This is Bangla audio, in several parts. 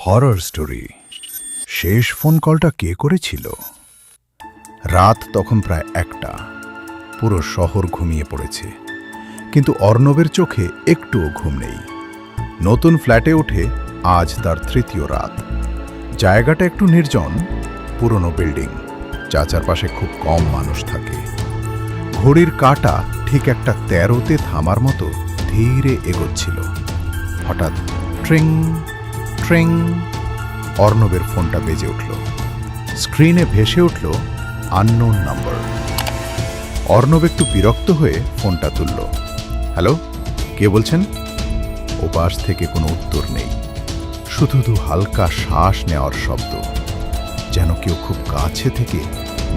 Horror story. শেষ ফোন কলটা কে করেছিল? রাত তখন প্রায় 1টা। পুরো শহর ঘুমিয়ে পড়েছে, কিন্তু অর্ণবের চোখে একটুও ঘুম নেই। নতুন ফ্ল্যাটে ওঠে আজ তার 3য় রাত। জায়গাটা একটু নির্জন, পুরনো বিল্ডিং, চাচার পাশে খুব কম মানুষ থাকে। ঘড়ির কাঁটা ঠিক একটা 13তে থামার মতো ধীরে এগোচ্ছিল। হঠাৎ ট্রিং ট্রিং, অর্ণবের ফোনটা বেজে উঠল। স্ক্রিনে ভেসে উঠল আননোন নাম্বার। অর্ণব একটু বিরক্ত হয়ে ফোনটা তুলল। হ্যালো, কে বলছেন? ওপাশ থেকে কোনো উত্তর নেই, শুধু হালকা শ্বাস নেওয়ার শব্দ, যেন কেউ খুব কাছে থেকে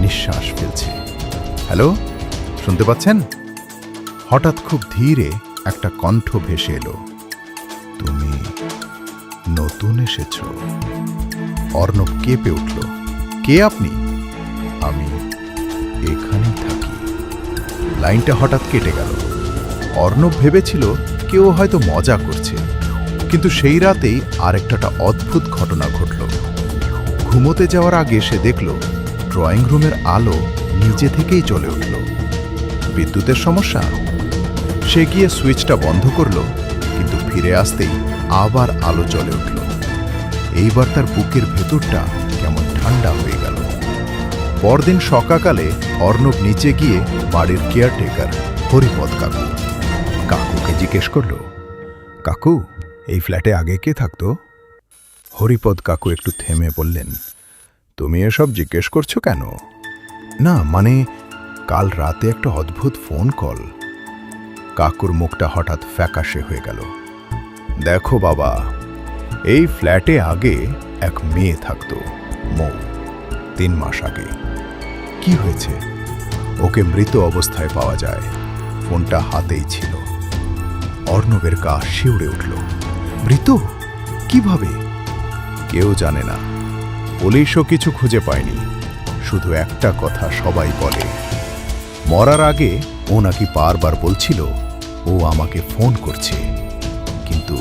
নিঃশ্বাস ফেলছে। হ্যালো, শুনতে পাচ্ছেন? হঠাৎ খুব ধীরে একটা কণ্ঠ ভেসে এলো, তুমি নতুন এসেছ। অর্ণব কেঁপে উঠল। কে আপনি? আমি এখানেই থাকি। লাইনটা হঠাৎ কেটে গেল। অর্ণব ভেবেছিল কেউ হয়তো মজা করছে, কিন্তু সেই রাতেই আরেকটা অদ্ভুত ঘটনা ঘটল। ঘুমোতে যাওয়ার আগে সে দেখল ড্রয়িং রুমের আলো নিজে থেকেই জ্বলে উঠল। বিদ্যুতের সমস্যা? সে গিয়ে সুইচটা বন্ধ করল, কিন্তু ফিরে আসতেই আবার আলো জ্বলে উঠল। এইবার তার বুকের ভেতরটা কেমন ঠান্ডা হয়ে গেল। পরদিন সকালে অর্ণব নিচে গিয়ে বাড়ির কেয়ারটেকার হরিপদ কাকুকে জিজ্ঞেস করল, কাকু, এই ফ্ল্যাটে আগে কে থাকতো? হরিপদ কাকু একটু থেমে বললেন, তুমি এসব জিজ্ঞেস করছো কেন? না মানে, কাল রাতে একটা অদ্ভুত ফোন কল। কাকুর মুখটা হঠাৎ ফ্যাকাশে হয়ে গেল। দেখো বাবা, এই ফ্ল্যাটে আগে এক মেয়ে থাকতো, মৌ। 3 মাস আগে। কি হয়েছে? ওকে মৃত অবস্থায় পাওয়া যায়। ফোনটা হাতেই ছিল। অর্ণবের গা শিউরে উঠল। মৃত? কিভাবে? কেউ জানে না, পুলিশও কিছু খুঁজে পায়নি। শুধু একটা কথা সবাই বলে, মরার আগে ও নাকি বারবার বলছিল ও আমাকে ফোন করছে, কিন্তু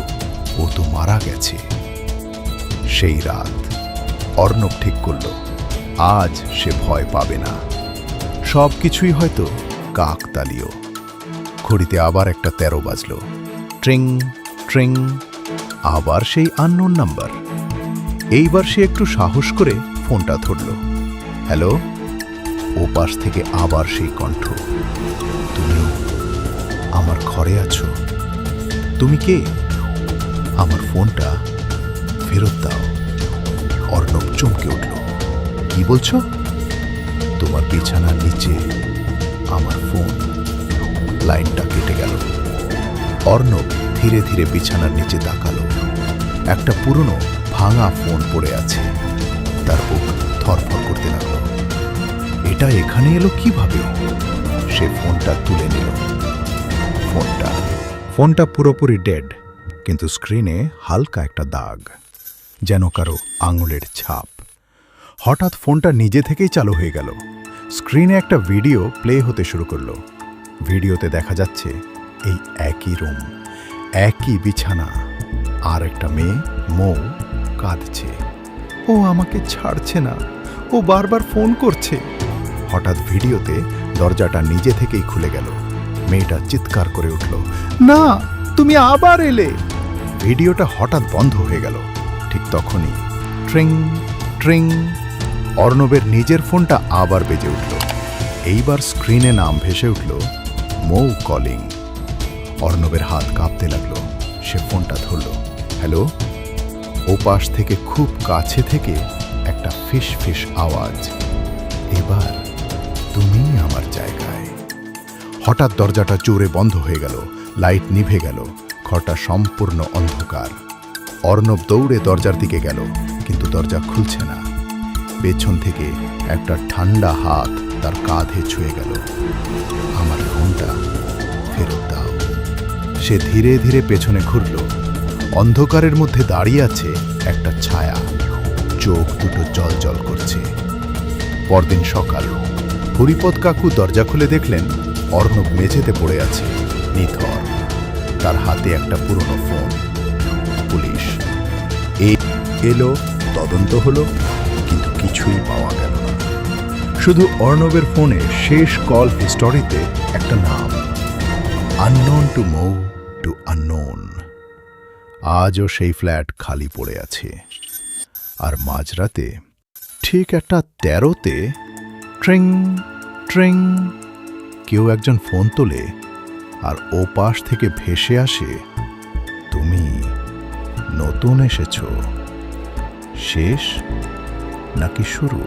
ও তো মারা গেছে। সেই রাত অর্ণব ঠিক করল, আজ সে ভয় পাবে না। সব কিছুই হয়তো কাকতালীয়। ঘড়িতে আবার একটা 13 বাজল। ট্রিং ট্রিং, আবার সেই আননোন নাম্বার। এইবার সে একটু সাহস করে ফোনটা ধরল। হ্যালো। ওপাশ থেকে আবার সেই কণ্ঠ, তুমি আমার ঘরে আছো? তুমি কে? আমার ফোনটা ফেরত দাও। অর্ণব চমকে উঠল। কি বলছো? তোমার বিছানার নিচে আমার ফোন। লাইনটা কেটে গেল। অর্ণব ধীরে ধীরে বিছানার নিচে তাকালো। একটা পুরনো ভাঙা ফোন পড়ে আছে। তার বুক ধরফর করতে লাগলো। এটা এখানে এলো কিভাবে? সে ফোনটা তুলে নিল। ফোনটা পুরোপুরি ডেড, কিন্তু স্ক্রিনে হালকা একটা দাগ, যেন কারো আঙুলের ছাপ। হঠাৎ ফোনটা নিজে থেকেই চালু হয়ে গেল। স্ক্রিনে একটা ভিডিও প্লে হতে শুরু করলো। ভিডিওতে দেখা যাচ্ছে এই একই রুম, একই বিছানা, আর একটা মেয়ে, মৌ, কাঁদছে। ও আমাকে ছাড়ছে না, ও বারবার ফোন করছে। হঠাৎ ভিডিওতে দরজাটা নিজে থেকেই খুলে গেল। মেয়েটা চিৎকার করে উঠল, না, তুমি আবার এলে। ভিডিওটা হঠাৎ বন্ধ হয়ে গেল। ঠিক তখনই ট্রিং ট্রিং, অর্ণবের নিজের ফোনটা আবার বেজে উঠল। এইবার স্ক্রিনে নাম ভেসে উঠল, মৌ কলিং। অর্ণবের হাত কাঁপতে লাগলো। সে ফোনটা ধরল। হ্যালো। ওপাশ থেকে খুব কাছে থেকে একটা ফিস ফিস আওয়াজ, এবার তুমি আমার জায়গায়। হঠাৎ দরজাটা জোরে বন্ধ হয়ে গেল। লাইট নিভে গেল। ঘরটা সম্পূর্ণ অন্ধকার। অর্ণব দৌড়ে দরজার দিকে গেল, কিন্তু দরজা খুলছে না। পেছন থেকে একটা ঠান্ডা হাত তার কাঁধে ছুঁয়ে গেল। আমার ফোনটা ফেরত দাও। সে ধীরে ধীরে পেছনে ঘুরল। অন্ধকারের মধ্যে দাঁড়িয়ে আছে একটা ছায়া, চোখ দুটো জল জল করছে। পরদিন সকাল, হরিপদ কাকু দরজা খুলে দেখলেন অর্ণব মেঝেতে পড়ে আছে, নিথর। তার হাতে একটা পুরনো ফোন। পুলিশ। এই এলো, তদন্ত হলো, কিন্তু কিছুই পাওয়া গেল না। শুধু অর্ণবের ফোনে শেষ কল হিস্টোরিতে একটা নাম, unknown to move to unknown. আজও সেই ফ্ল্যাট খালি পড়ে আছে। আর মাঝরাতে ঠিক একটা 13তে ট্রিং ট্রিং কেউ একজন ফোন তোলে, আর ও পাশ থেকে ভেসে আসে, তুমি নতুন এসেছো। শেষ নাকি শুরু?